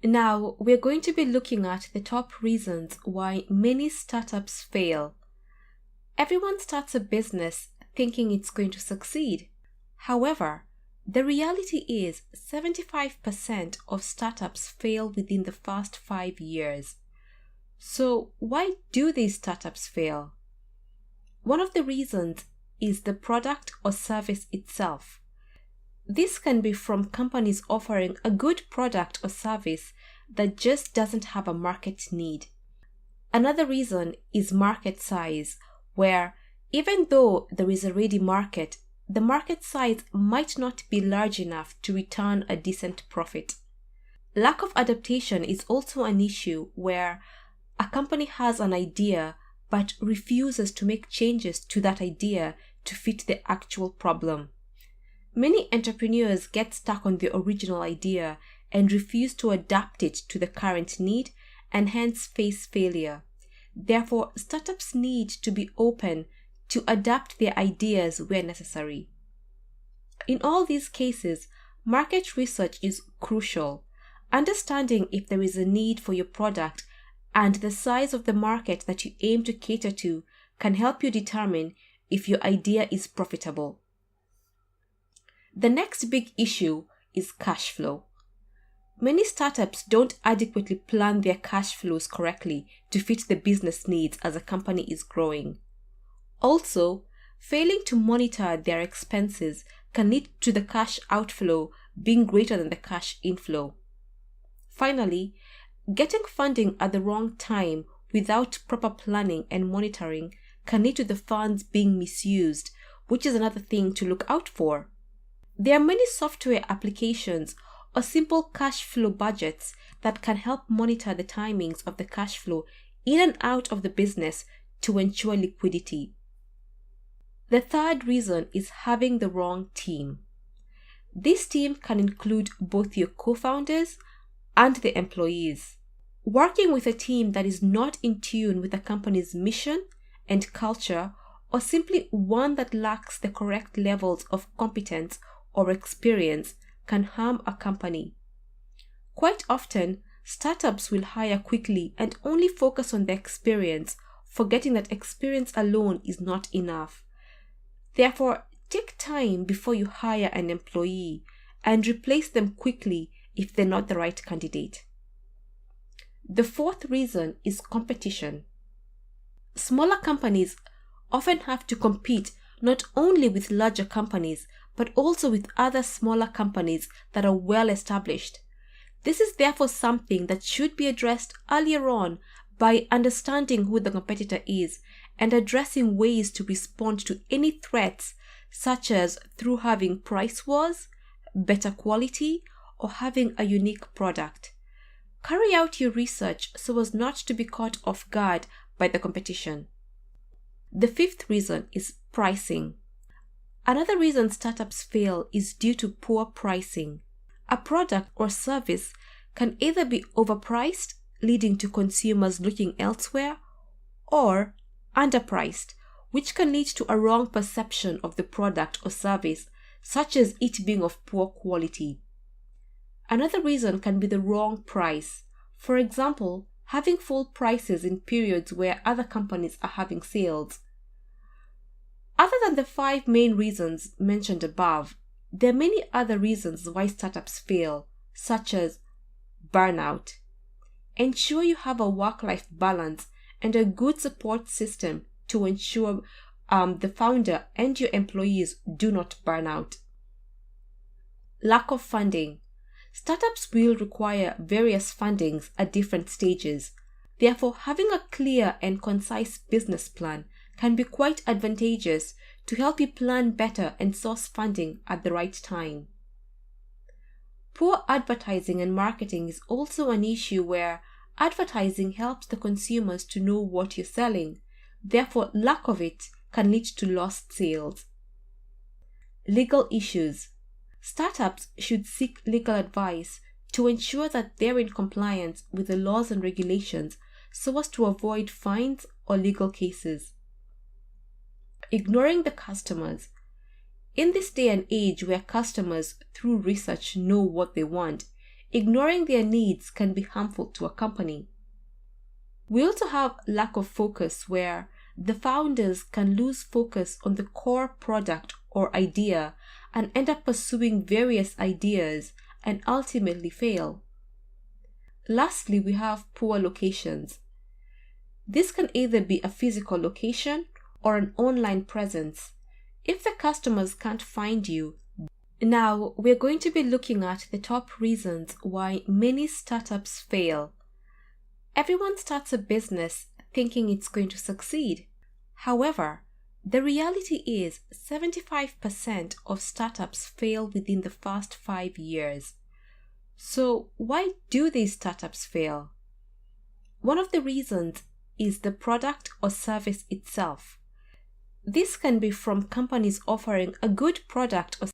Now, we're going to be looking at the top reasons why many startups fail. Everyone starts a business thinking it's going to succeed. However, the reality is 75% of startups fail within the first 5 years. So, why do these startups fail? One of the reasons is the product or service itself. This can be from companies offering a good product or service that just doesn't have a market need. Another reason is market size, where even though there is a ready market, the market size might not be large enough to return a decent profit. Lack of adaptation is also an issue where a company has an idea but refuses to make changes to that idea to fit the actual problem. Many entrepreneurs get stuck on the original idea and refuse to adapt it to the current need and hence face failure. Therefore, startups need to be open to adapt their ideas where necessary. In all these cases, market research is crucial. Understanding if there is a need for your product and the size of the market that you aim to cater to can help you determine if your idea is profitable. The next big issue is cash flow. Many startups don't adequately plan their cash flows correctly to fit the business needs as a company is growing. Also, failing to monitor their expenses can lead to the cash outflow being greater than the cash inflow. Finally, getting funding at the wrong time without proper planning and monitoring can lead to the funds being misused, which is another thing to look out for. There are many software applications or simple cash flow budgets that can help monitor the timings of the cash flow in and out of the business to ensure liquidity. The third reason is having the wrong team. This team can include both your co-founders and the employees. Working with a team that is not in tune with the company's mission and culture, or simply one that lacks the correct levels of competence or experience, can harm a company. Quite often, startups will hire quickly and only focus on the experience, forgetting that experience alone is not enough. Therefore, take time before you hire an employee and replace them quickly if they're not the right candidate. The fourth reason is competition. Smaller companies often have to compete not only with larger companies, but also with other smaller companies that are well established. This is therefore something that should be addressed earlier on by understanding who the competitor is and addressing ways to respond to any threats, such as through having price wars, better quality, or having a unique product. Carry out your research so as not to be caught off guard by the competition. The fifth reason is pricing. Another reason startups fail is due to poor pricing. A product or service can either be overpriced, leading to consumers looking elsewhere, or underpriced, which can lead to a wrong perception of the product or service, such as it being of poor quality. Another reason can be the wrong price. For example, having full prices in periods where other companies are having sales. Other than the 5 main reasons mentioned above, there are many other reasons why startups fail, such as burnout. Ensure you have a work-life balance and a good support system to ensure the founder and your employees do not burn out. Lack of funding. Startups will require various fundings at different stages. Therefore, having a clear and concise business plan can be quite advantageous to help you plan better and source funding at the right time. Poor advertising and marketing is also an issue where advertising helps the consumers to know what you're selling. Therefore, lack of it can lead to lost sales. Legal issues. Startups should seek legal advice to ensure that they're in compliance with the laws and regulations so as to avoid fines or legal cases. Ignoring the customers. In this day and age where customers, through research, know what they want, ignoring their needs can be harmful to a company. We also have lack of focus, where the founders can lose focus on the core product or idea and end up pursuing various ideas and ultimately fail. Lastly, we have poor locations. This can either be a physical location or an online presence. If the customers can't find you, now we're going to be looking at the top reasons why many startups fail. Everyone starts a business thinking it's going to succeed. However, the reality is 75% of startups fail within the first 5 years. So why do these startups fail? One of the reasons is the product or service itself. This can be from companies offering a good product or